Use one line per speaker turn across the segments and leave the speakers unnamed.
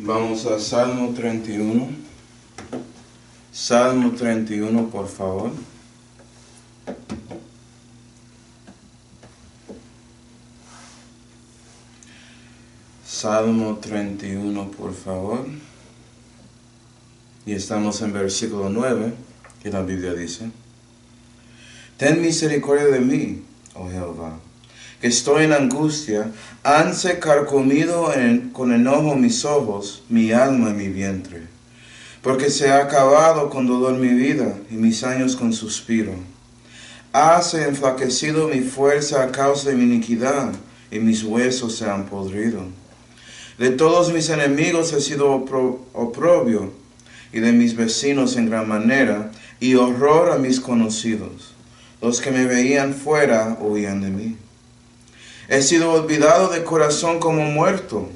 Vamos a Salmo 31. Salmo 31, por favor. Salmo 31, por favor. Y estamos en versículo 9, que la Biblia dice: Ten misericordia de mí, oh Jehová, que estoy en angustia. Hanse carcomido con enojo mis ojos, mi alma y mi vientre. Porque se ha acabado con dolor mi vida, y mis años con suspiro. Hase enflaquecido mi fuerza a causa de mi iniquidad, y mis huesos se han podrido. De todos mis enemigos he sido oprobio, y de mis vecinos en gran manera, y horror a mis conocidos. Los que me veían fuera huían de mí. He sido olvidado de corazón como muerto.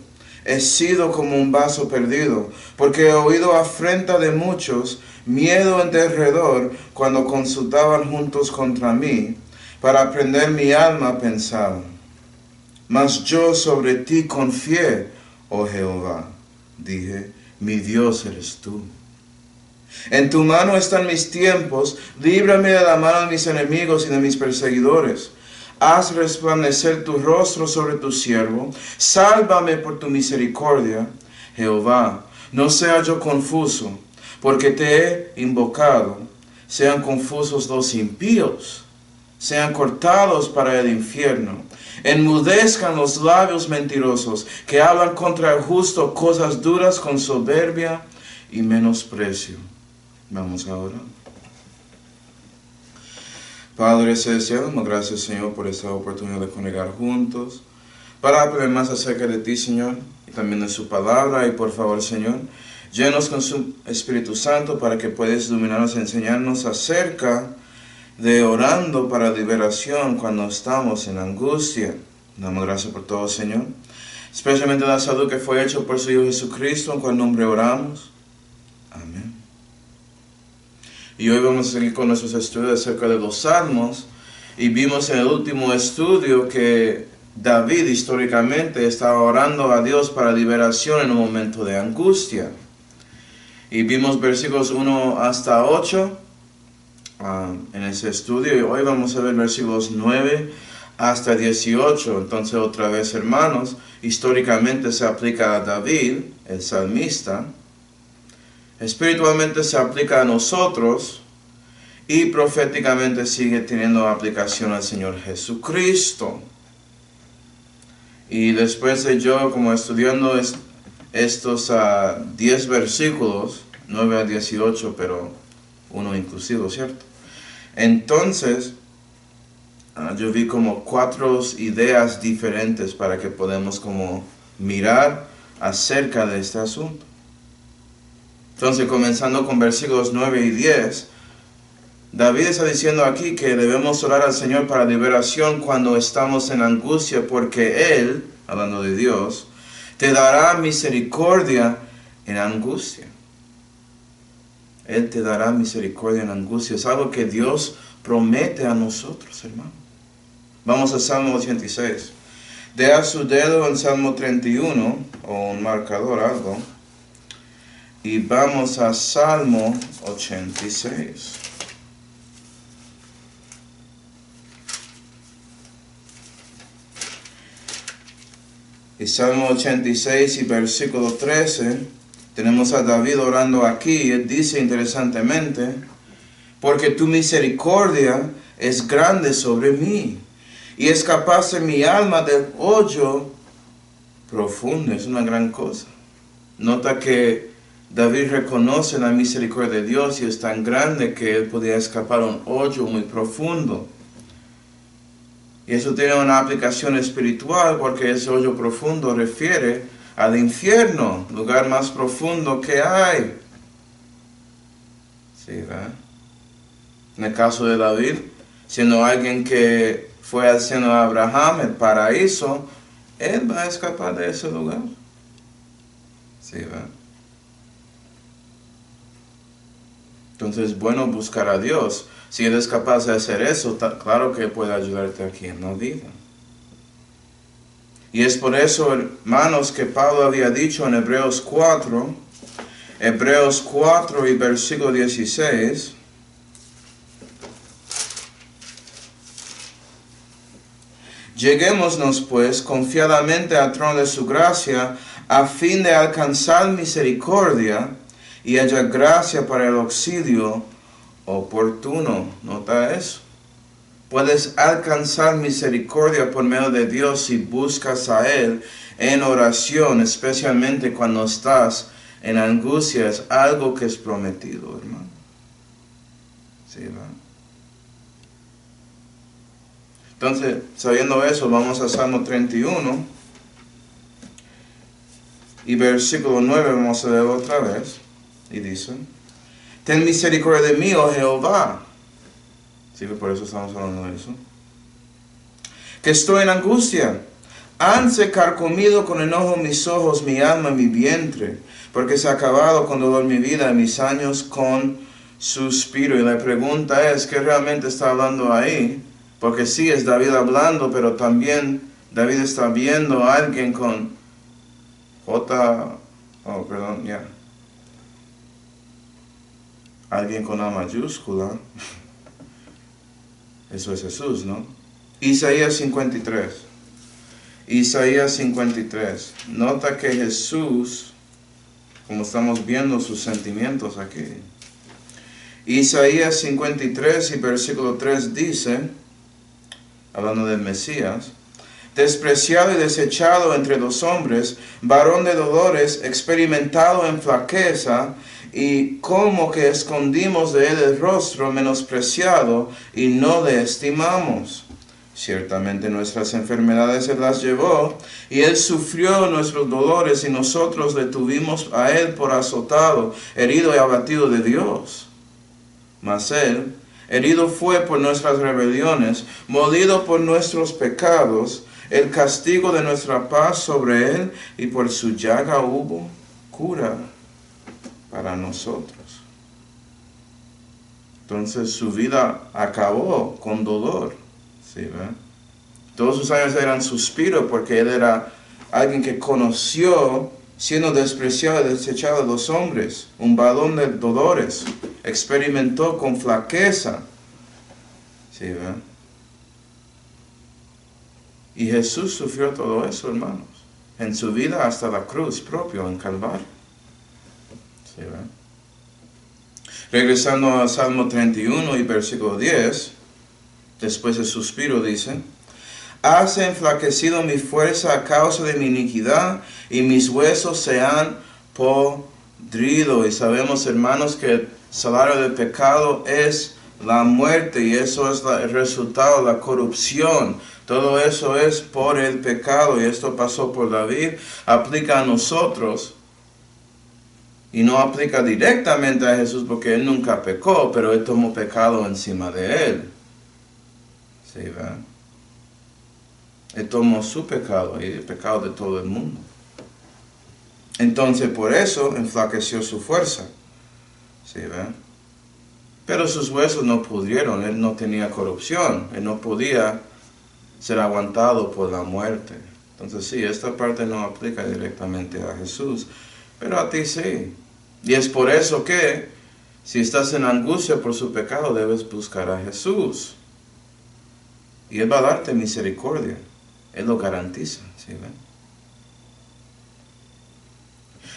He sido como un vaso perdido, porque he oído afrenta de muchos, miedo en derredor, cuando consultaban juntos contra mí. Para prender mi alma pensaban. Mas yo sobre ti confié, oh Jehová. Dije, mi Dios eres tú. En tu mano están mis tiempos, líbrame de la mano de mis enemigos y de mis perseguidores. Haz resplandecer tu rostro sobre tu siervo, sálvame por tu misericordia. Jehová, no sea yo confuso, porque te he invocado. Sean confusos los impíos, sean cortados para el infierno. Enmudezcan los labios mentirosos, que hablan contra el justo cosas duras con soberbia y menosprecio. Vamos ahora. Padre celestial, damos gracias, Señor, por esta oportunidad de congregar juntos, para aprender más acerca de ti, Señor, y también de su palabra. Y por favor, Señor, llenos con su Espíritu Santo para que puedas iluminarnos y enseñarnos acerca de orando para liberación cuando estamos en angustia. Damos gracias por todo, Señor, especialmente la salud que fue hecha por su Hijo Jesucristo, en cual nombre oramos. Amén. Y hoy vamos a seguir con nuestros estudios acerca de los salmos. Y vimos en el último estudio que David históricamente estaba orando a Dios para liberación en un momento de angustia. Y vimos versículos 1 hasta 8 en ese estudio. Y hoy vamos a ver versículos 9 hasta 18. Entonces, otra vez, hermanos, históricamente se aplica a David, el salmista. Espiritualmente se aplica a nosotros y proféticamente sigue teniendo aplicación al Señor Jesucristo. Y después de yo, como estudiando estos 10 versículos, 9 a 18, pero uno inclusive, ¿cierto? Entonces, yo vi como 4 ideas diferentes para que podamos como mirar acerca de este asunto. Entonces, comenzando con versículos 9 y 10, David está diciendo aquí que debemos orar al Señor para liberación cuando estamos en angustia, porque Él, hablando de Dios, te dará misericordia en angustia. Él te dará misericordia en angustia. Es algo que Dios promete a nosotros, hermano. Vamos a Salmo 86. Deja su dedo en Salmo 31, o un marcador, algo. Y vamos a Salmo 86. Y Salmo 86 y versículo 13, tenemos a David orando aquí. Él dice interesantemente, porque tu misericordia es grande sobre mí, y escapaste mi alma del hoyo profundo. Es una gran cosa. Nota que David reconoce la misericordia de Dios y es tan grande que él podía escapar a un hoyo muy profundo. Y eso tiene una aplicación espiritual porque ese hoyo profundo refiere al infierno, lugar más profundo que hay. ¿Sí, verdad? En el caso de David, siendo alguien que fue al seno de Abraham, el paraíso, él va a escapar de ese lugar. ¿Sí, verdad? Entonces es bueno buscar a Dios. Si Él es capaz de hacer eso, claro que puede ayudarte aquí en la vida. Y es por eso, hermanos, que Pablo había dicho en Hebreos 4 y versículo 16, lleguémonos pues confiadamente al trono de su gracia, a fin de alcanzar misericordia y hallar gracia para el auxilio oportuno. ¿Nota eso? Puedes alcanzar misericordia por medio de Dios si buscas a Él en oración, especialmente cuando estás en angustia. Es algo que es prometido, hermano. ¿Sí, ¿verdad? Entonces, sabiendo eso, vamos a Salmo 31 y versículo 9, vamos a leerlo otra vez. Y dice, ten misericordia de mí, oh Jehová. Sí, por eso estamos hablando de eso. Que estoy en angustia. Hanse carcomido con enojo mis ojos, mi alma, mi vientre, porque se ha acabado con dolor mi vida, mis años con suspiro. Y la pregunta es, ¿qué realmente está hablando ahí? Porque sí, es David hablando, pero también David está viendo a alguien con alguien con A mayúscula. Eso es Jesús, ¿no? Isaías 53. Isaías 53. Nota que Jesús, como estamos viendo sus sentimientos aquí. Isaías 53 y versículo 3 dice, hablando del Mesías, despreciado y desechado entre los hombres, varón de dolores, experimentado en flaqueza, y como que escondimos de él el rostro, menospreciado, y no le estimamos. Ciertamente nuestras enfermedades él las llevó, y él sufrió nuestros dolores, y nosotros le tuvimos a él por azotado, herido y abatido de Dios. Mas él, herido fue por nuestras rebeliones, molido por nuestros pecados, el castigo de nuestra paz sobre él, y por su llaga hubo cura para nosotros. Entonces su vida acabó con dolor. ¿Sí, ve? Todos sus años eran suspiro porque él era alguien que conoció siendo despreciado y desechado de los hombres, un varón de dolores, experimentó con flaqueza. ¿Sí, ve? Y Jesús sufrió todo eso, hermanos, en su vida hasta la cruz propio, en Calvario. ¿Sí, ve? Regresando a Salmo 31 y versículo 10, después del suspiro dice, has enflaquecido mi fuerza a causa de mi iniquidad, y mis huesos se han podrido. Y sabemos, hermanos, que el salario del pecado es la muerte, y eso es el resultado de la corrupción. Todo eso es por el pecado, y esto pasó por David, aplica a nosotros, y no aplica directamente a Jesús porque él nunca pecó, pero él tomó pecado encima de él. ¿Sí, verdad? Él tomó su pecado y el pecado de todo el mundo. Entonces por eso enflaqueció su fuerza. ¿Sí, verdad? Pero sus huesos no pudieron, él no tenía corrupción, él no podía ser aguantado por la muerte. Entonces sí, esta parte no aplica directamente a Jesús, pero a ti sí. Y es por eso que si estás en angustia por su pecado, debes buscar a Jesús. Y Él va a darte misericordia. Él lo garantiza. ¿Sí, ven?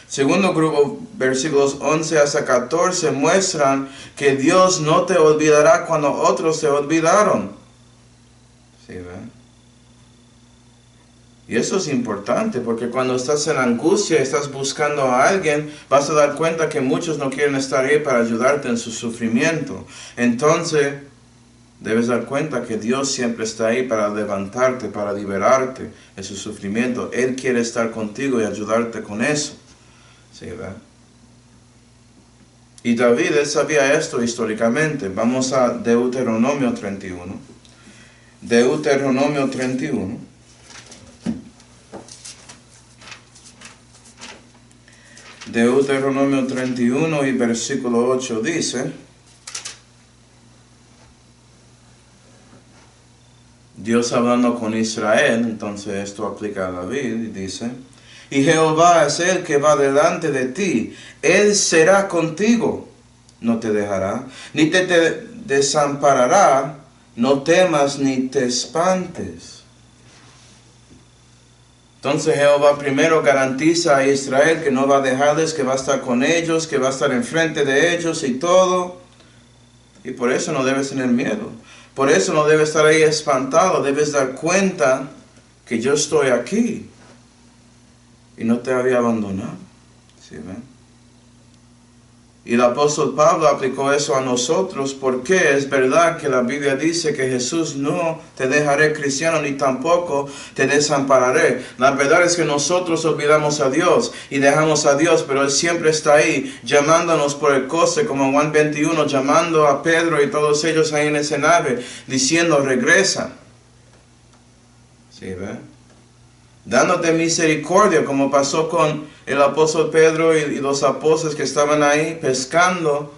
Segundo grupo, versículos 11 hasta 14, muestran que Dios no te olvidará cuando otros te olvidaron. ¿Sí, ven? Y eso es importante, porque cuando estás en angustia y estás buscando a alguien, vas a dar cuenta que muchos no quieren estar ahí para ayudarte en su sufrimiento. Entonces, debes dar cuenta que Dios siempre está ahí para levantarte, para liberarte de su sufrimiento. Él quiere estar contigo y ayudarte con eso. ¿Sí, verdad? Y David, él sabía esto históricamente. Vamos a Deuteronomio 31. Deuteronomio 31. Deuteronomio 31 y versículo 8 dice, Dios hablando con Israel, entonces esto aplica a David, y dice, y Jehová es el que va delante de ti, Él será contigo, no te dejará, ni te desamparará, no temas ni te espantes. Entonces Jehová primero garantiza a Israel que no va a dejarles, que va a estar con ellos, que va a estar enfrente de ellos y todo. Y por eso no debes tener miedo. Por eso no debes estar ahí espantado. Debes dar cuenta que yo estoy aquí y no te había abandonado. ¿Sí ven? Y el apóstol Pablo aplicó eso a nosotros porque es verdad que la Biblia dice que Jesús no te dejaré cristiano ni tampoco te desampararé. La verdad es que nosotros olvidamos a Dios y dejamos a Dios, pero Él siempre está ahí llamándonos por el coste, como Juan 21, llamando a Pedro y todos ellos ahí en ese nave, diciendo regresa. ¿Sí ve? Dándote misericordia, como pasó con el apóstol Pedro y los apóstoles que estaban ahí pescando,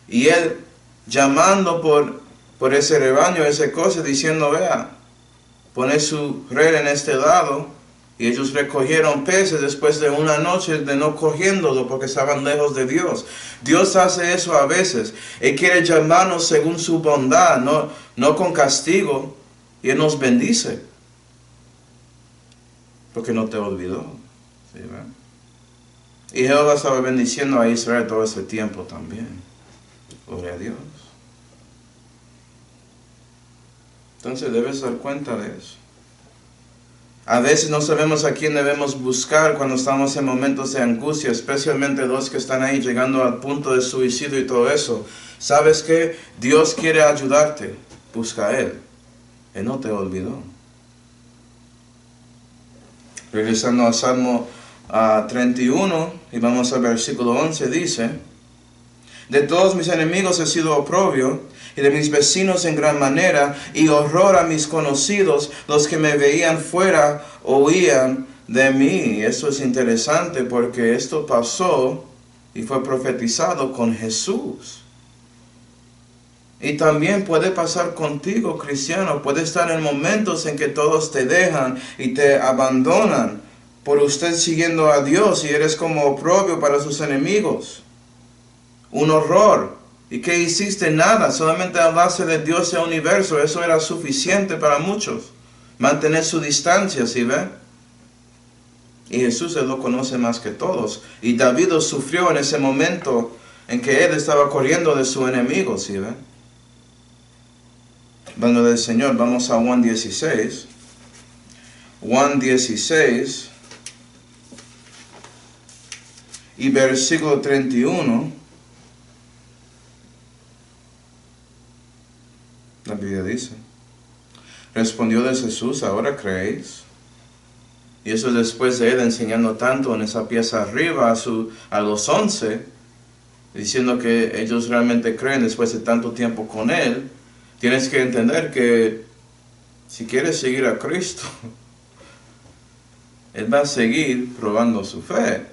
y él llamando por ese rebaño, esa cosa, diciendo, vea, pone su red en este lado, y ellos recogieron peces después de una noche de no cogiéndolo porque estaban lejos de Dios. Dios hace eso a veces. Él quiere llamarnos según su bondad, no con castigo, y Él nos bendice. Porque no te olvidó. ¿Sí, y Jehová estaba bendiciendo a Israel todo ese tiempo también. Gloria a Dios. Entonces debes dar cuenta de eso. A veces no sabemos a quién debemos buscar cuando estamos en momentos de angustia, especialmente los que están ahí llegando al punto de suicidio y todo eso. ¿Sabes qué? Dios quiere ayudarte. Busca a Él. Él no te olvidó. Regresando al Salmo 31, y vamos al versículo 11, dice, de todos mis enemigos he sido oprobio, y de mis vecinos en gran manera, y horror a mis conocidos, los que me veían fuera, oían de mí. Eso es interesante porque esto pasó y fue profetizado con Jesús. Y también puede pasar contigo, cristiano. Puede estar en momentos en que todos te dejan y te abandonan por usted siguiendo a Dios y eres como oprobio para sus enemigos. Un horror. ¿Y qué hiciste? Nada. Solamente hablaste de Dios y el universo. Eso era suficiente para muchos. Mantener su distancia, ¿sí ve? Y Jesús Él lo conoce más que todos. Y David lo sufrió en ese momento en que él estaba corriendo de su enemigo, ¿sí ve? Hablando del Señor, vamos a Juan 16. Juan 16 y versículo 31. La Biblia dice, respondió Jesús, ¿ahora creéis? Y eso después de él enseñando tanto en esa pieza arriba a los 11, diciendo que ellos realmente creen después de tanto tiempo con él. Tienes que entender que si quieres seguir a Cristo, Él va a seguir probando su fe.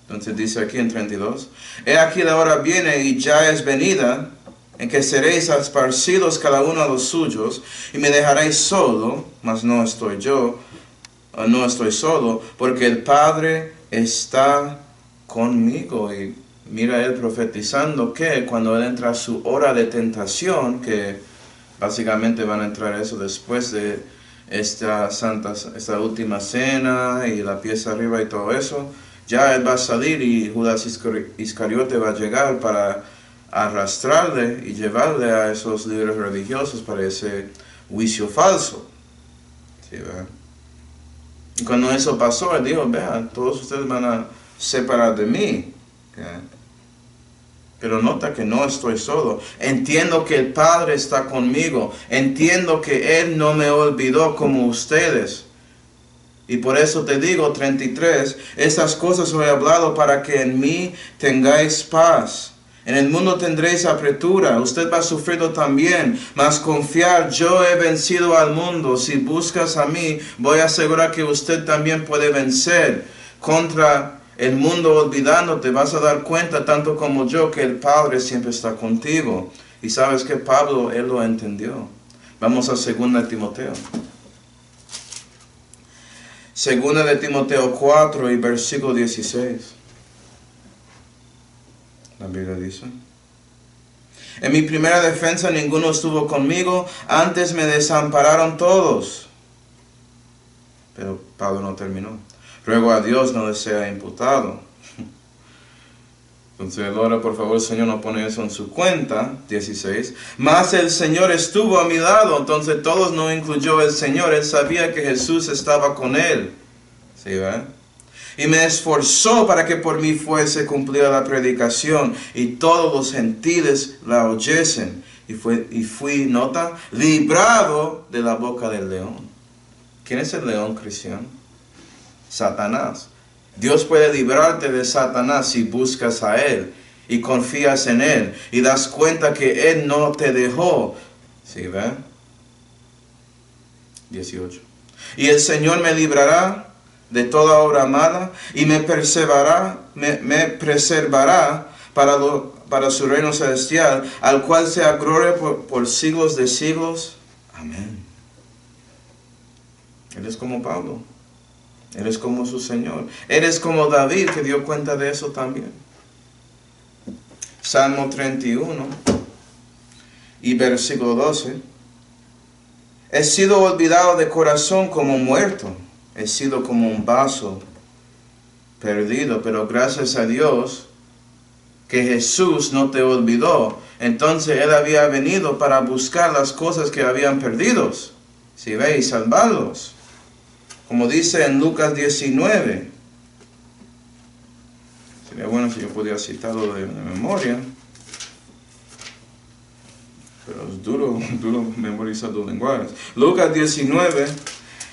Entonces dice aquí en 32, he aquí la hora viene y ya es venida, en que seréis esparcidos cada uno a los suyos, y me dejaréis solo, mas no estoy yo, no estoy solo, porque el Padre está conmigo. Y mira él profetizando que cuando él entra a su hora de tentación, que básicamente van a entrar eso después de esta última cena y la pieza arriba y todo eso, ya él va a salir y Judas Iscariote va a llegar para arrastrarle y llevarle a esos líderes religiosos para ese juicio falso. ¿Sí, verdad? Y cuando eso pasó, él dijo, vean, todos ustedes van a separar de mí. ¿Okay? Pero nota que no estoy solo. Entiendo que el Padre está conmigo. Entiendo que Él no me olvidó como ustedes. Y por eso te digo, 33, estas cosas os he hablado para que en mí tengáis paz. En el mundo tendréis apretura, usted va a sufrirlo también, mas confiar, yo he vencido al mundo. Si buscas a mí, voy a asegurar que usted también puede vencer contra el mundo olvidándote. Vas a dar cuenta, tanto como yo, que el Padre siempre está contigo. Y sabes que Pablo, él lo entendió. Vamos a 2 Timoteo. 2 Timoteo 4 y versículo 16. La Biblia dice: en mi primera defensa ninguno estuvo conmigo, antes me desampararon todos. Pero Pablo no terminó. Ruego a Dios no les sea imputado. Entonces ahora por favor, el Señor no pone eso en su cuenta. 16. Mas el Señor estuvo a mi lado. Entonces todos no incluyó el Señor. Él sabía que Jesús estaba con él. ¿Sí, verdad? Y me esforzó para que por mí fuese cumplida la predicación y todos los gentiles la oyesen. Y fui, nota, librado de la boca del león. ¿Quién es el león cristiano? Satanás. Dios puede librarte de Satanás si buscas a Él y confías en Él y das cuenta que Él no te dejó. ¿Sí, ve? 18. Y el Señor me librará de toda obra mala y me preservará para su reino celestial, al cual sea gloria por siglos de siglos. Amén. Él es como Pablo. Él es como su Señor. Él es como David, que dio cuenta de eso también. Salmo 31 y versículo 12. He sido olvidado de corazón como muerto. He sido como un vaso perdido. Pero gracias a Dios que Jesús no te olvidó. Entonces Él había venido para buscar las cosas que habían perdido. Si veis, salvarlos. Como dice en Lucas 19. Sería bueno si yo pudiera citarlo de memoria. Pero es duro memorizar los lenguajes. Lucas 19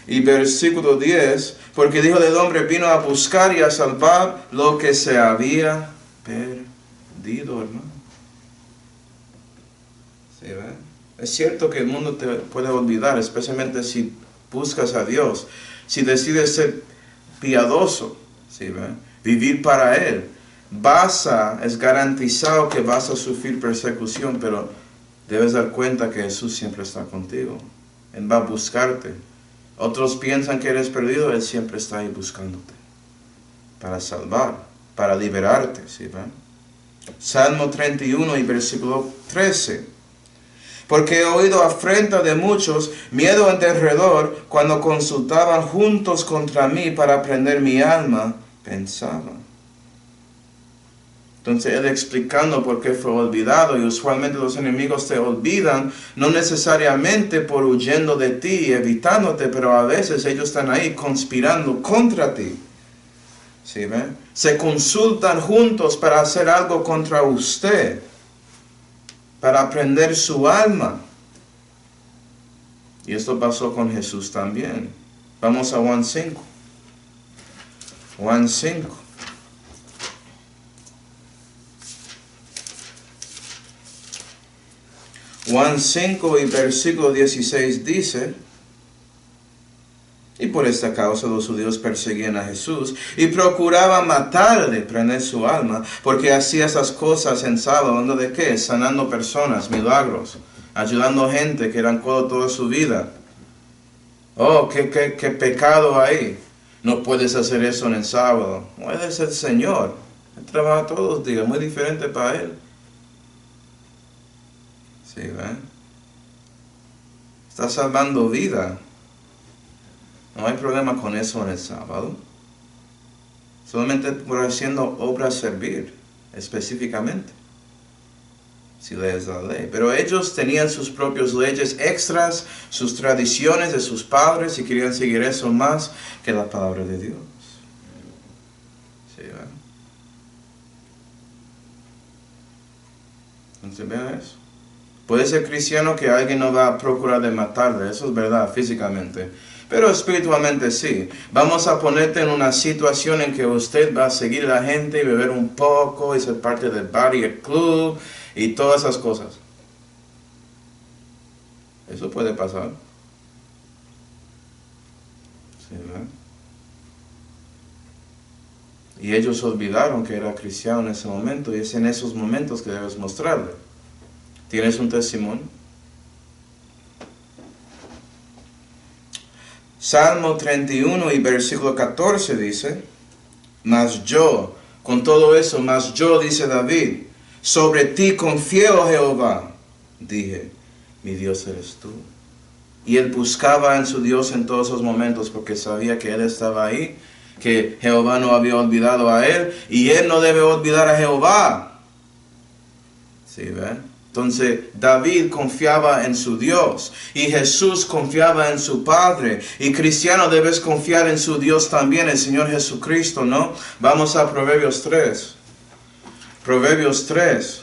y versículo 10. Porque el Hijo del Hombre vino a buscar y a salvar lo que se había perdido, hermano. ¿Sí, ve? Es cierto que el mundo te puede olvidar, especialmente si buscas a Dios. Si decides ser piadoso, ¿sí, ve? Vivir para Él, es garantizado que vas a sufrir persecución, pero debes dar cuenta que Jesús siempre está contigo. Él va a buscarte. Otros piensan que eres perdido, Él siempre está ahí buscándote para salvar, para liberarte, ¿sí, ve? Salmo 31 y versículo 13. Porque he oído afrenta de muchos, miedo en derredor, cuando consultaban juntos contra mí para prender mi alma, pensaba. Entonces él explicando por qué fue olvidado, y usualmente los enemigos te olvidan, no necesariamente por huyendo de ti y evitándote, pero a veces ellos están ahí conspirando contra ti. ¿Sí, ven? Se consultan juntos para hacer algo contra usted, para prender su alma. Y esto pasó con Jesús también. Vamos a Juan 5. Juan 5. Juan 5 y versículo 16 dice: y por esta causa los judíos perseguían a Jesús y procuraban matarle, prender su alma, porque hacía esas cosas en sábado. ¿Hablando de qué? Sanando personas, milagros, ayudando gente que eran codos toda su vida. Oh, qué pecado hay. No puedes hacer eso en el sábado. No, Él es el Señor. Él trabaja todos los días, muy diferente para Él. Sí, ¿ven? Está salvando vida. No hay problema con eso en el sábado. Solamente por haciendo obras servir, específicamente. Si lees la ley. Pero ellos tenían sus propias leyes extras, sus tradiciones de sus padres, y querían seguir eso más que la palabra de Dios. ¿Sí, ¿verdad? Entonces vean eso. Puede ser cristiano que alguien no va a procurar de matarle, eso es verdad, físicamente. Pero espiritualmente sí. Vamos a ponerte en una situación en que usted va a seguir a la gente y beber un poco y ser parte del bar y el club y todas esas cosas. Eso puede pasar. Sí, ¿verdad? Y ellos olvidaron que era cristiano en ese momento, y es en esos momentos que debes mostrarle. ¿Tienes un testimonio? Salmo 31 y versículo 14 dice, mas yo, con todo eso, mas yo, dice David, sobre ti confío, oh Jehová. Dije, mi Dios eres tú. Y él buscaba en su Dios en todos esos momentos porque sabía que él estaba ahí, que Jehová no había olvidado a él y él no debe olvidar a Jehová. ¿Sí ven? Entonces David confiaba en su Dios y Jesús confiaba en su Padre. Y cristiano debes confiar en su Dios también, el Señor Jesucristo, ¿no? Vamos a Proverbios 3. Proverbios 3.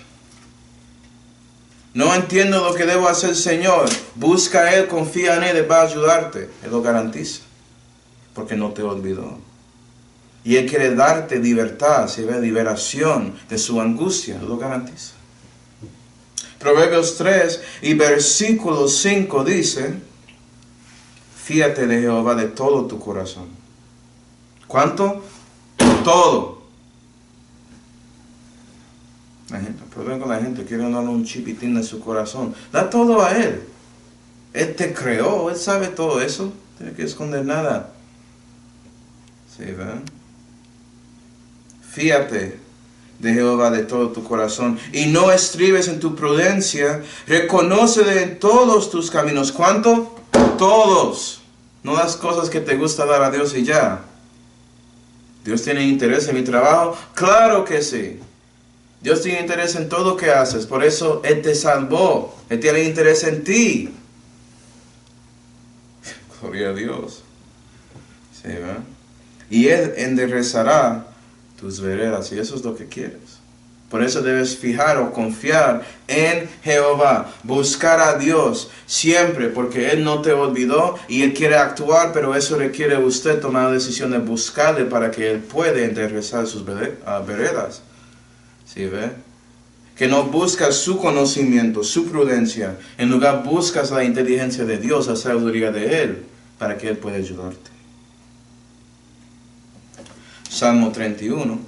No entiendo lo que debo hacer, Señor. Busca a Él, confía en Él, Él va a ayudarte. Él lo garantiza, porque no te olvidó. Y Él quiere darte libertad, ¿sí ve? Liberación de su angustia, Él lo garantiza. Proverbios 3 y versículo 5 dice, fíate de Jehová de todo tu corazón. ¿Cuánto? Todo. El problema con la gente quiere darle un chipitín de su corazón. Da todo a Él. Él te creó, Él sabe todo eso. No tiene que esconder nada. ¿Sí ven? Fíate de Jehová de todo tu corazón y no estribes en tu prudencia. Reconócele en todos tus caminos. ¿Cuánto? Todos. No las cosas que te gusta dar a Dios y ya. ¿Dios tiene interés en mi trabajo? Claro que sí. Dios tiene interés en todo lo que haces. Por eso Él te salvó. Él tiene interés en ti. Gloria a Dios. ¿Sí, verdad? Y Él enderezará tus veredas. Y eso es lo que quieres. Por eso debes fijar o confiar en Jehová. Buscar a Dios siempre. Porque Él no te olvidó. Y Él quiere actuar. Pero eso requiere usted tomar la decisión de buscarle. Para que Él pueda enderezar sus veredas. ¿Sí ve? Que no buscas su conocimiento, su prudencia. En lugar buscas la inteligencia de Dios, la sabiduría de Él, para que Él pueda ayudarte. Salmo 31.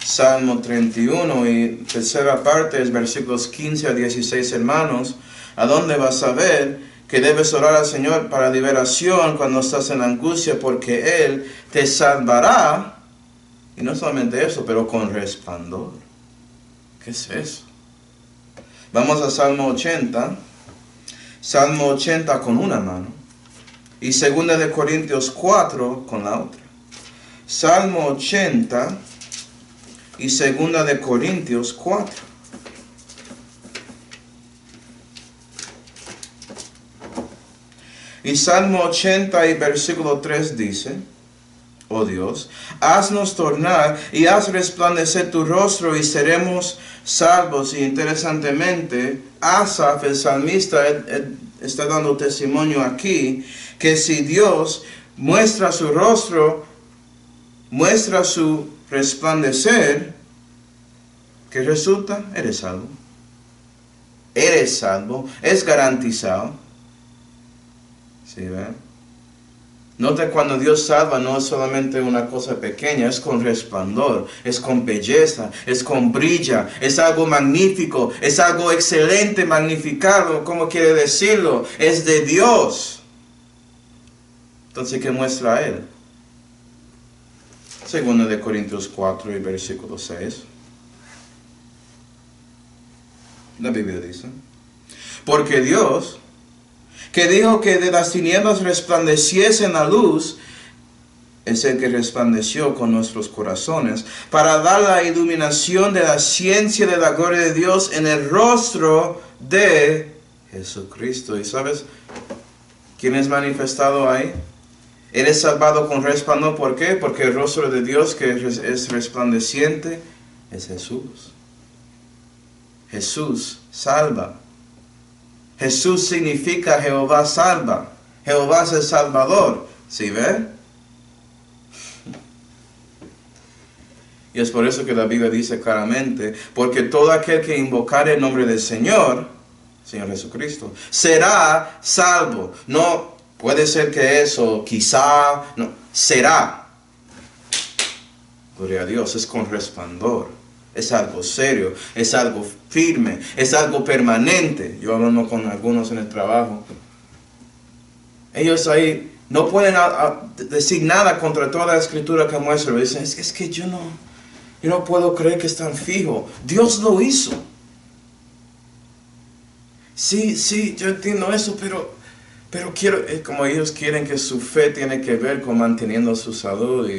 Salmo 31 y tercera parte es versículos 15 a 16, hermanos. ¿A dónde vas a ver que debes orar al Señor para liberación cuando estás en angustia? Porque Él te salvará. Y no solamente eso, pero con resplandor. ¿Qué es eso? Vamos a Salmo 80. Salmo 80 con una mano. Y 2 de Corintios 4 con la otra. Salmo 80 y 2 de Corintios 4. Y Salmo 80 y versículo 3 dice, oh Dios, haznos tornar y haz resplandecer tu rostro y seremos salvos. Y interesantemente, Asaf, el salmista, él está dando testimonio aquí, que si Dios muestra su rostro, muestra su resplandecer, ¿qué resulta? Eres salvo. Eres salvo, es garantizado. ¿Sí ven? Nota cuando Dios salva no es solamente una cosa pequeña, es con resplandor, es con belleza, es con brilla, es algo magnífico, es algo excelente, magnificado, ¿cómo quiere decirlo? Es de Dios. Entonces, ¿qué muestra Él? 2 de Corintios 4 y versículo 6. La Biblia dice, porque Dios, que dijo que de las tinieblas resplandeciese la luz, es el que resplandeció con nuestros corazones, para dar la iluminación de la ciencia de la gloria de Dios en el rostro de Jesucristo. ¿Y sabes quién es manifestado ahí? Eres salvado con resplandor. ¿Por qué? Porque el rostro de Dios que es resplandeciente es Jesús. Jesús salva. Jesús significa Jehová salva. Jehová es el Salvador. ¿Sí ve? Y es por eso que la Biblia dice claramente, porque todo aquel que invocare el nombre del Señor, Señor Jesucristo, será salvo. No puede ser que eso, quizá, no, será. Gloria a Dios, es con resplandor. Es algo serio, es algo firme, es algo permanente. Yo hablando con algunos en el trabajo. Ellos ahí No pueden decir nada contra toda la escritura que muestra. Dicen, es que yo no puedo creer que es tan fijo. Dios lo hizo. Sí, yo entiendo eso, pero quiero, como ellos quieren que su fe tiene que ver con manteniendo su salud.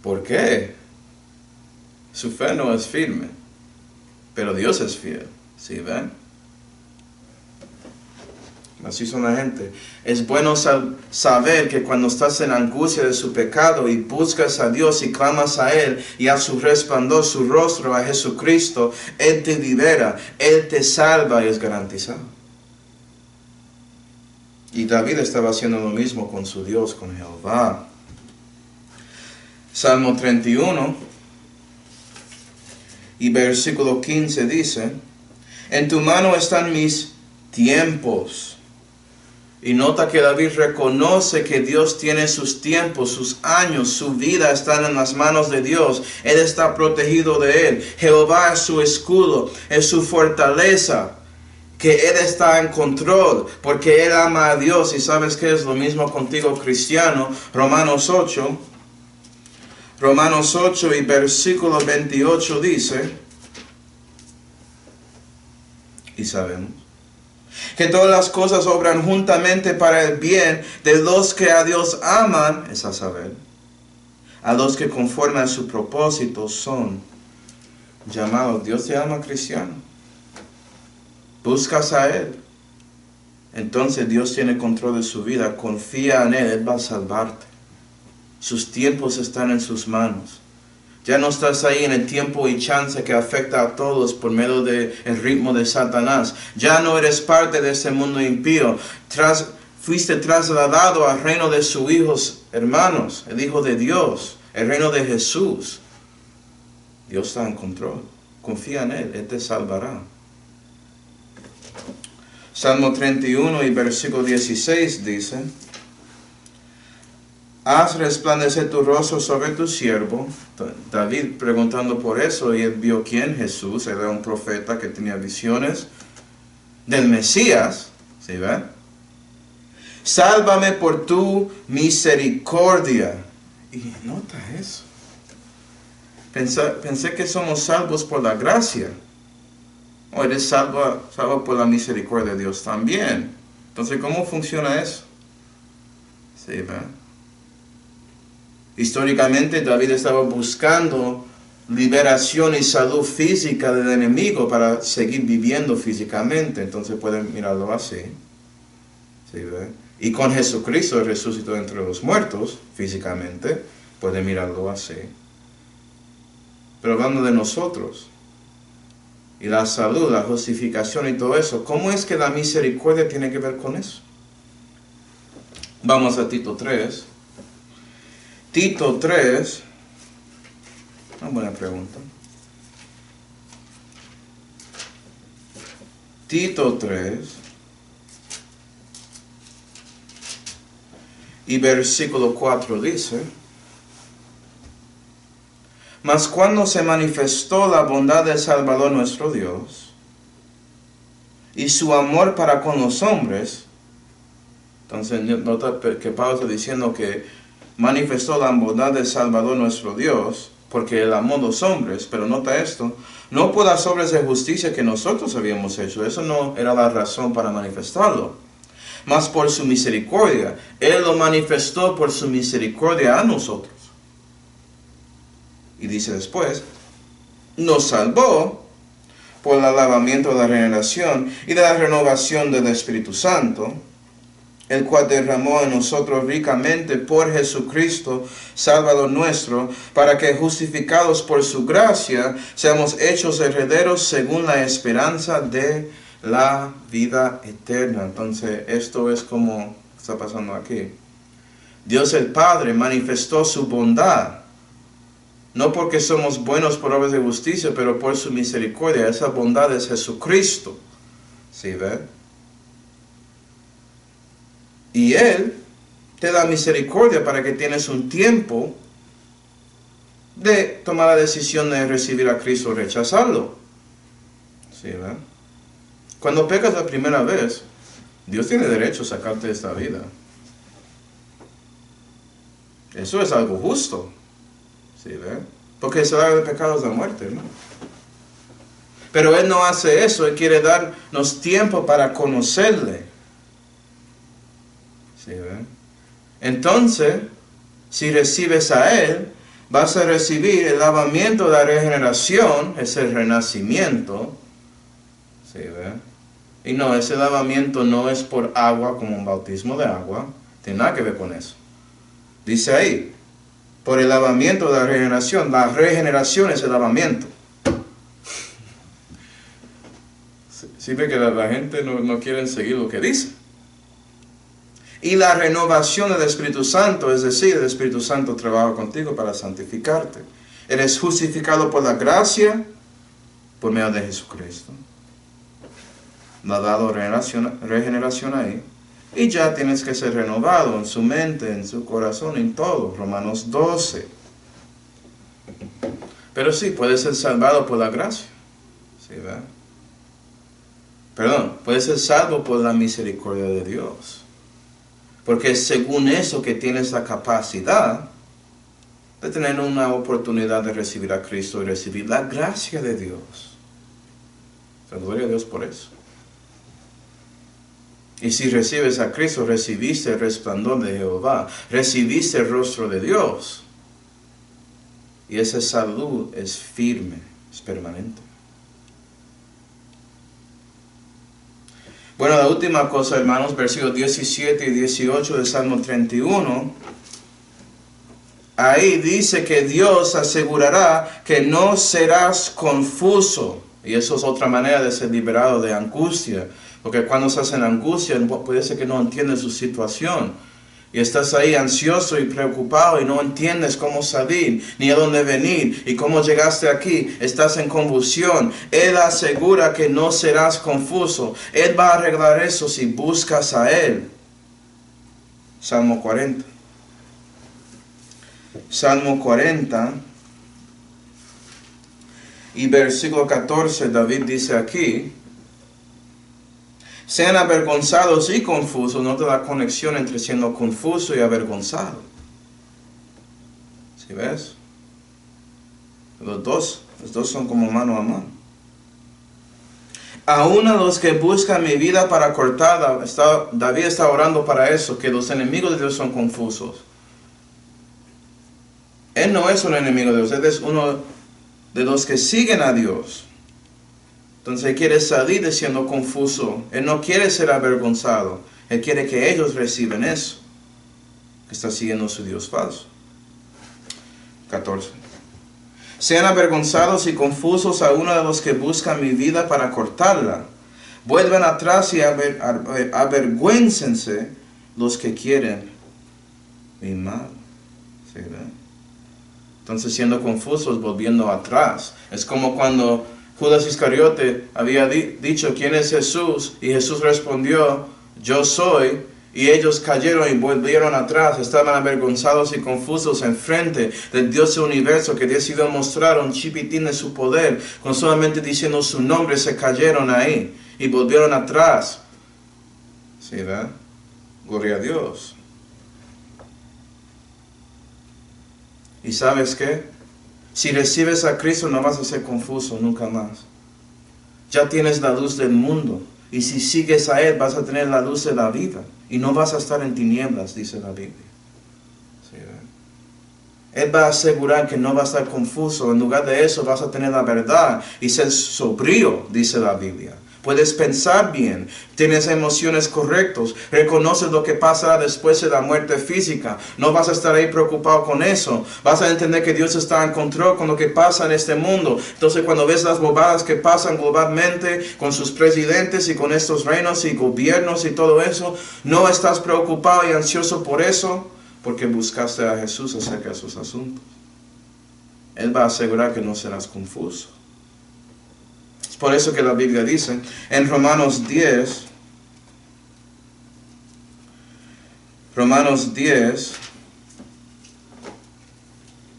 ¿Por qué? Su fe no es firme, pero Dios es fiel. ¿Sí ven? Así son la gente. Es bueno saber que cuando estás en angustia de su pecado y buscas a Dios y clamas a Él y a su resplandor, su rostro, a Jesucristo, Él te libera, Él te salva y es garantizado. Y David estaba haciendo lo mismo con su Dios, con Jehová. Salmo 31 y versículo 15 dice, en tu mano están mis tiempos. Y nota que David reconoce que Dios tiene sus tiempos, sus años, su vida están en las manos de Dios. Él está protegido de Él. Jehová es su escudo, es su fortaleza. Que Él está en control, porque Él ama a Dios. Y sabes que es lo mismo contigo, cristiano. Romanos 8 y versículo 28 dice, y sabemos, que todas las cosas obran juntamente para el bien de los que a Dios aman, es a saber, a los que conforme a su propósito son llamados. Dios te ama, cristiano. Buscas a Él. Entonces Dios tiene control de su vida. Confía en Él, Él va a salvarte. Sus tiempos están en sus manos. Ya no estás ahí en el tiempo y chance que afecta a todos por medio del ritmo de Satanás. Ya no eres parte de ese mundo impío. Fuiste trasladado al reino de sus hijos, hermanos, el Hijo de Dios, el reino de Jesús. Dios está en control. Confía en Él, Él te salvará. Salmo 31 y versículo 16 dice, haz resplandecer tu rostro sobre tu siervo. David preguntando por eso, y él vio quién, Jesús. Él era un profeta que tenía visiones del Mesías. ¿Sí ve? Sálvame por tu misericordia. Y nota eso. Pensé que somos salvos por la gracia. O eres salvo por la misericordia de Dios también. Entonces, ¿cómo funciona eso? ¿Sí ve? Históricamente David estaba buscando liberación y salud física del enemigo para seguir viviendo físicamente. Entonces pueden mirarlo así. ¿Sí ve? Y con Jesucristo resucitó entre los muertos físicamente. Pueden mirarlo así. Pero hablando de nosotros y la salud, la justificación y todo eso, ¿cómo es que la misericordia tiene que ver con eso? Vamos a Tito 3. Tito 3, una buena pregunta. Tito 3 y versículo 4 dice, mas cuando se manifestó la bondad del Salvador nuestro Dios y su amor para con los hombres, entonces nota que Pablo está diciendo que manifestó la bondad del Salvador nuestro Dios, porque Él amó a los hombres, pero nota esto, no por las obras de justicia que nosotros habíamos hecho, eso no era la razón para manifestarlo, mas por su misericordia. Él lo manifestó por su misericordia a nosotros. Y dice después, nos salvó por el lavamiento de la regeneración y de la renovación del Espíritu Santo, el cual derramó en nosotros ricamente por Jesucristo, Salvador nuestro, para que justificados por su gracia, seamos hechos herederos según la esperanza de la vida eterna. Entonces, esto es como está pasando aquí. Dios el Padre manifestó su bondad, no porque somos buenos por obras de justicia, pero por su misericordia. Esa bondad es Jesucristo. ¿Sí ve? Y Él te da misericordia para que tienes un tiempo de tomar la decisión de recibir a Cristo o rechazarlo. ¿Sí, verdad? Cuando pecas la primera vez, Dios tiene derecho a sacarte de esta vida. Eso es algo justo. ¿Sí ve? Porque el salario del pecado es la muerte, ¿no? Pero Él no hace eso. Él quiere darnos tiempo para conocerle. ¿Sí ve? Entonces, si recibes a Él, vas a recibir el lavamiento de la regeneración, es el renacimiento. ¿Sí ve? Y no, ese lavamiento no es por agua como un bautismo de agua. Tiene nada que ver con eso. Dice ahí, por el lavamiento de la regeneración. La regeneración es el lavamiento. Sí ve que la gente no quiere seguir lo que dice. Y la renovación del Espíritu Santo, es decir, el Espíritu Santo trabaja contigo para santificarte. Eres justificado por la gracia, por medio de Jesucristo. Le ha dado regeneración ahí. Y ya tienes que ser renovado en su mente, en su corazón, en todo. Romanos 12. Pero sí, puedes ser salvado por la gracia. ¿Sí, verdad? Perdón, puedes ser salvo por la misericordia de Dios. Porque es según eso que tienes la capacidad de tener una oportunidad de recibir a Cristo y recibir la gracia de Dios. Gloria a Dios por eso. Y si recibes a Cristo, recibiste el resplandor de Jehová, recibiste el rostro de Dios. Y esa salud es firme, es permanente. Bueno, la última cosa, hermanos, versículos 17 y 18 del Salmo 31. Ahí dice que Dios asegurará que no serás confuso. Y eso es otra manera de ser liberado de angustia. Porque cuando estás en angustia, puede ser que no entiendes su situación. Y estás ahí ansioso y preocupado y no entiendes cómo salir, ni a dónde venir, y cómo llegaste aquí. Estás en confusión. Él asegura que no serás confuso. Él va a arreglar eso si buscas a Él. Salmo 40. Salmo 40 y versículo 14, David dice aquí, sean avergonzados y confusos. Nota la conexión entre siendo confuso y avergonzado. ¿Sí ves? Los dos son como mano a mano. Aún a los que buscan mi vida para cortarla, David está orando para eso, que los enemigos de Dios son confusos. Él no es un enemigo de Dios, Él es uno de los que siguen a Dios. Entonces Él quiere salir de siendo confuso. Él no quiere ser avergonzado. Él quiere que ellos reciban eso. Que está siguiendo a su Dios falso. 14. Sean avergonzados y confusos a uno de los que buscan mi vida para cortarla. Vuelvan atrás y avergüéncense los que quieren mi mal. ¿Sí, ¿verdad? Entonces siendo confusos, volviendo atrás. Es como cuando Judas Iscariote había dicho, ¿quién es Jesús? Y Jesús respondió, yo soy. Y ellos cayeron y volvieron atrás. Estaban avergonzados y confusos enfrente del Dios del universo que Dios iba a mostrar un chipitín de su poder. Con solamente diciendo su nombre se cayeron ahí y volvieron atrás. ¿Sí, verdad? Gloria a Dios. ¿Y sabes qué? Si recibes a Cristo no vas a ser confuso nunca más. Ya tienes la luz del mundo. Y si sigues a Él vas a tener la luz de la vida. Y no vas a estar en tinieblas, dice la Biblia. ¿Sí, Él va a asegurar que no vas a estar confuso. En lugar de eso vas a tener la verdad y ser sobrio, dice la Biblia. Puedes pensar bien, tienes emociones correctas, reconoces lo que pasará después de la muerte física. No vas a estar ahí preocupado con eso. Vas a entender que Dios está en control con lo que pasa en este mundo. Entonces cuando ves las bobadas que pasan globalmente con sus presidentes y con estos reinos y gobiernos y todo eso, no estás preocupado y ansioso por eso porque buscaste a Jesús acerca de sus asuntos. Él va a asegurar que no serás confuso. Por eso que la Biblia dice en Romanos 10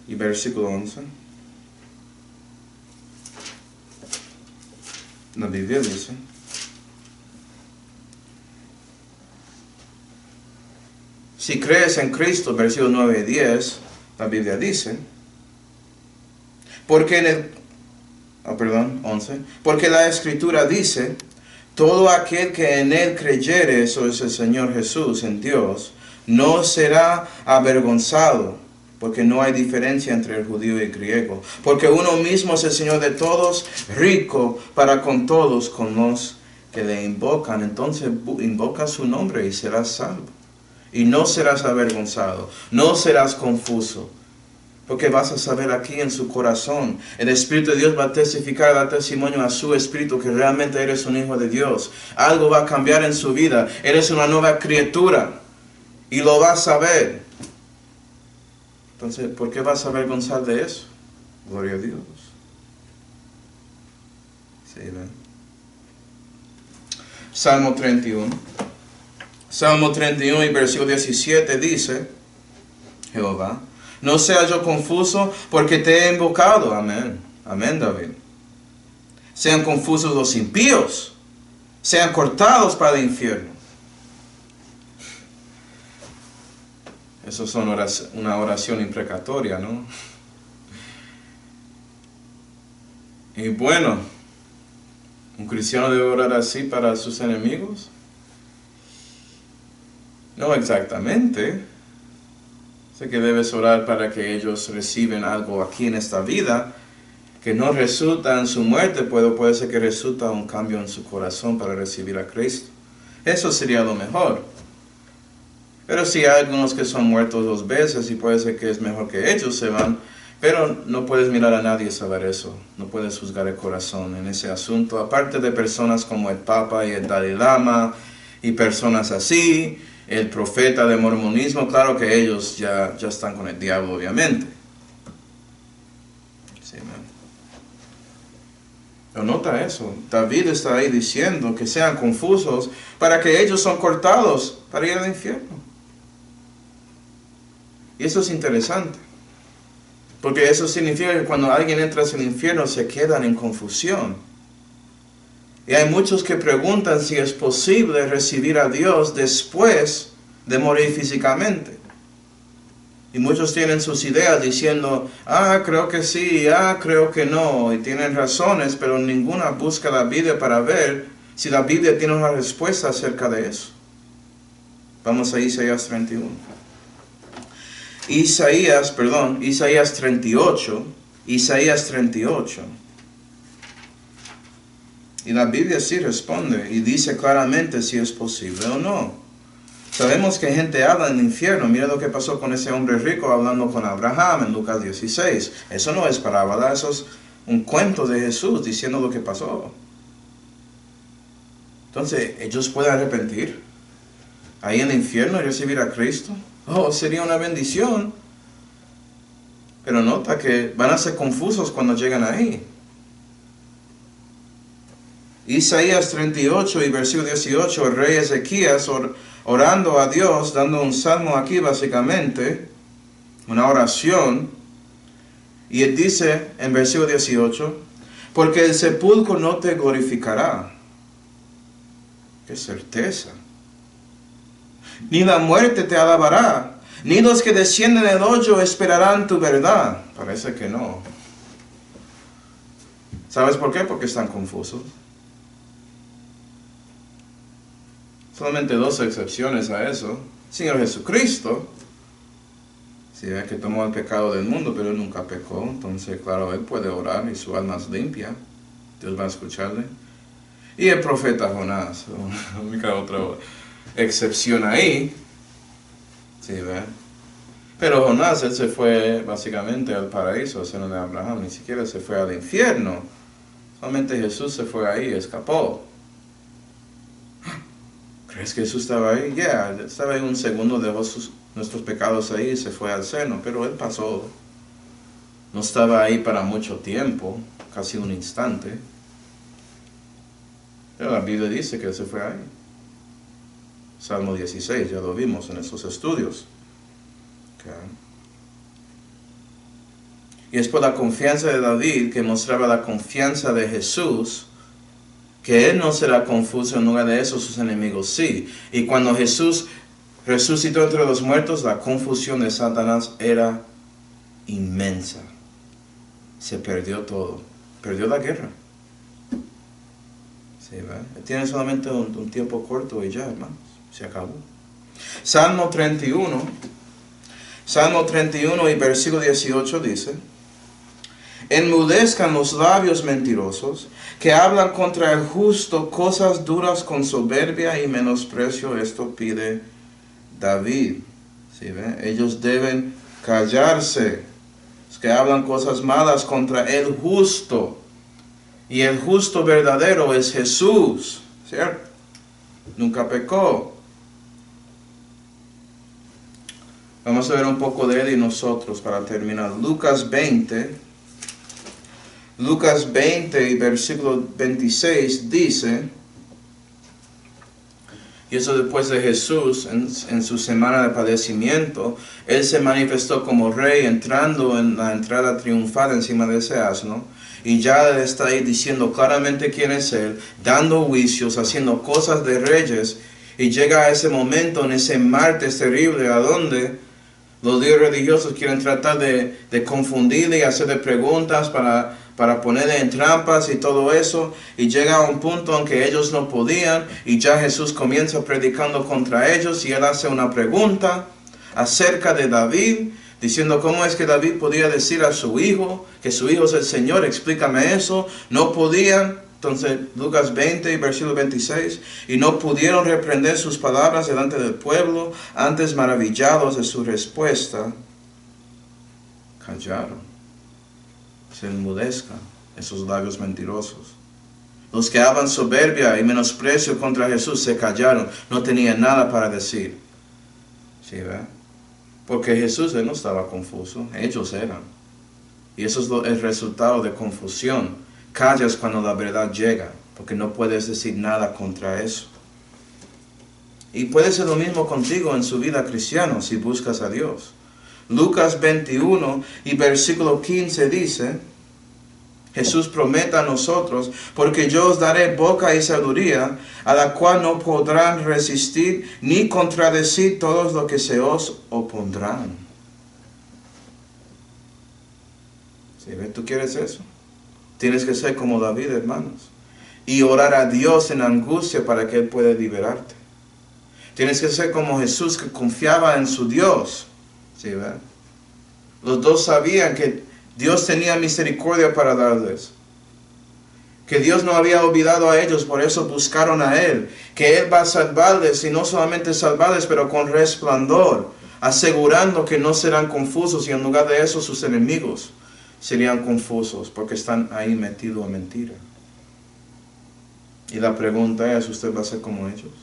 y versículo 11. La Biblia dice, si crees en Cristo, versículos 9 y 10, la Biblia dice, porque 11, porque la Escritura dice, todo aquel que en Él creyere, eso es el Señor Jesús, en Dios, no será avergonzado, porque no hay diferencia entre el judío y el griego, porque uno mismo es el Señor de todos, rico para con todos, con los que le invocan. Entonces invoca su nombre y serás salvo. Y no serás avergonzado, no serás confuso, porque vas a saber aquí en su corazón, el Espíritu de Dios va a testificar, dar testimonio a su Espíritu que realmente eres un hijo de Dios. Algo va a cambiar en su vida, eres una nueva criatura y lo vas a ver. Entonces, ¿por qué vas a avergonzar de eso? Gloria a Dios. Sí, ¿ven? Salmo 31. Salmo 31 y versículo 17 dice, Jehová, no sea yo confuso porque te he invocado. Amén. Amén, David. Sean confusos los impíos, sean cortados para el infierno. Eso es una oración imprecatoria, ¿no? Y bueno, ¿un cristiano debe orar así para sus enemigos? No exactamente. Sé que debes orar para que ellos reciban algo aquí en esta vida, que no resulta en su muerte, puede ser que resulta un cambio en su corazón para recibir a Cristo. Eso sería lo mejor. Pero si hay algunos que son muertos 2 veces y puede ser que es mejor que ellos se van, pero no puedes mirar a nadie y saber eso. No puedes juzgar el corazón en ese asunto. Aparte de personas como el Papa y el Dalai Lama y personas así, el profeta de mormonismo, claro que ellos ya están con el diablo, obviamente. Sí, ¿no? Pero nota eso. David está ahí diciendo que sean confusos para que ellos son cortados para ir al infierno. Y eso es interesante. Porque eso significa que cuando alguien entra en el infierno se quedan en confusión. Y hay muchos que preguntan si es posible recibir a Dios después de morir físicamente. Y muchos tienen sus ideas diciendo, creo que sí, creo que no. Y tienen razones, pero ninguna busca la Biblia para ver si la Biblia tiene una respuesta acerca de eso. Vamos a Isaías 31. Isaías 38. Isaías 38. Y la Biblia sí responde y dice claramente si es posible o no. Sabemos que gente habla en el infierno. Mira lo que pasó con ese hombre rico hablando con Abraham en Lucas 16. Eso no es parábola, eso es un cuento de Jesús diciendo lo que pasó. Entonces, ¿ellos pueden arrepentir ahí en el infierno y recibir a Cristo? Sería una bendición. Pero nota que van a ser confusos cuando llegan ahí. Isaías 38 y versículo 18, el rey Ezequías orando a Dios, dando un salmo aquí básicamente, una oración, y él dice en versículo 18, porque el sepulcro no te glorificará. ¡Qué certeza! Ni la muerte te alabará, ni los que descienden del hoyo esperarán tu verdad. Parece que no. ¿Sabes por qué? Porque están confusos. Solamente 2 excepciones a eso. Señor Jesucristo, si ve que tomó el pecado del mundo, pero él nunca pecó, entonces claro, él puede orar y su alma es limpia. Dios va a escucharle. Y el profeta Jonás, la única otra excepción ahí. Sí, ve. Pero Jonás, él se fue básicamente al paraíso, seno de Abraham, ni siquiera se fue al infierno. Solamente Jesús se fue ahí y escapó. ¿Crees que Jesús estaba ahí? Estaba ahí un segundo, dejó nuestros pecados ahí y se fue al seno, pero él pasó. No estaba ahí para mucho tiempo, casi un instante. Pero la Biblia dice que él se fue ahí. Salmo 16, ya lo vimos en esos estudios. Okay. Y es por la confianza de David que mostraba la confianza de Jesús, que él no será confuso en lugar de eso, sus enemigos sí. Y cuando Jesús resucitó entre los muertos, la confusión de Satanás era inmensa. Se perdió todo. Perdió la guerra. Sí, ¿verdad? Tiene solamente un tiempo corto y ya, hermanos. Se acabó. Salmo 31 y versículo 18 dice: enmudezcan los labios mentirosos, que hablan contra el justo cosas duras con soberbia y menosprecio. Esto pide David. ¿Sí, ve? Ellos deben callarse. Los que hablan cosas malas contra el justo. Y el justo verdadero es Jesús, ¿cierto? Nunca pecó. Vamos a ver un poco de él y nosotros para terminar. Lucas 20 y versículo 26 dice, y eso después de Jesús, en su semana de padecimiento, Él se manifestó como rey entrando en la entrada triunfal encima de ese asno. Y ya Él está ahí diciendo claramente quién es Él, dando juicios, haciendo cosas de reyes. Y llega a ese momento, en ese martes terrible, a donde los líderes religiosos quieren tratar de confundirle y hacerle preguntas para ponerle en trampas y todo eso. Y llega a un punto en que ellos no podían y ya Jesús comienza predicando contra ellos y Él hace una pregunta acerca de David, diciendo cómo es que David podía decir a su hijo que su hijo es el Señor. Explícame eso. No podían. Entonces Lucas 20 y versículo 26, y no pudieron reprender sus palabras delante del pueblo, antes maravillados de su respuesta, callaron. Se enmudezcan esos labios mentirosos. Los que hablan soberbia y menosprecio contra Jesús se callaron, no tenían nada para decir. ¿Sí, ve? Porque Jesús, Él no estaba confuso, ellos eran. Y eso es el resultado de confusión. Callas cuando la verdad llega, porque no puedes decir nada contra eso. Y puede ser lo mismo contigo en su vida cristiana si buscas a Dios. Lucas 21 y versículo 15 dice, Jesús promete a nosotros, porque yo os daré boca y sabiduría, a la cual no podrán resistir ni contradecir todos los que se os opondrán. ¿Sí, ves? ¿Tú quieres eso? Tienes que ser como David, hermanos, y orar a Dios en angustia para que Él pueda liberarte. Tienes que ser como Jesús, que confiaba en su Dios. ¿Sí, ve? Los dos sabían que Dios tenía misericordia para darles, que Dios no había olvidado a ellos, por eso buscaron a Él, que Él va a salvarles, y no solamente salvarles, pero con resplandor, asegurando que no serán confusos, y en lugar de eso sus enemigos serían confusos, porque están ahí metidos en mentira. Y la pregunta es, ¿usted va a ser como ellos?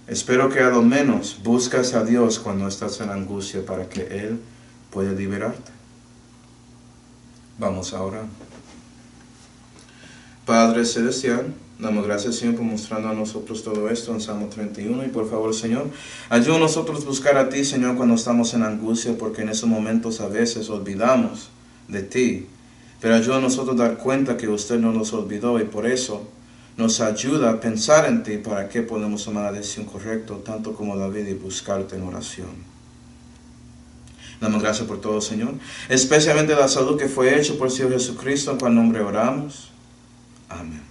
Espero que a lo menos buscas a Dios cuando estás en angustia para que Él pueda liberarte. Vamos a orar. Padre Celestial, damos gracias, Señor, por mostrando a nosotros todo esto en Salmo 31. Y por favor, Señor, ayúdanos a nosotros buscar a ti, Señor, cuando estamos en angustia, porque en esos momentos a veces olvidamos de ti. Pero ayúdanos a nosotros a dar cuenta que usted no nos olvidó, y por eso nos ayuda a pensar en ti para que podamos tomar la decisión correcta, tanto como David, y buscarte en oración. Damos gracias por todo, Señor, especialmente la salud que fue hecha por el Señor Jesucristo, en cual nombre oramos. Amén.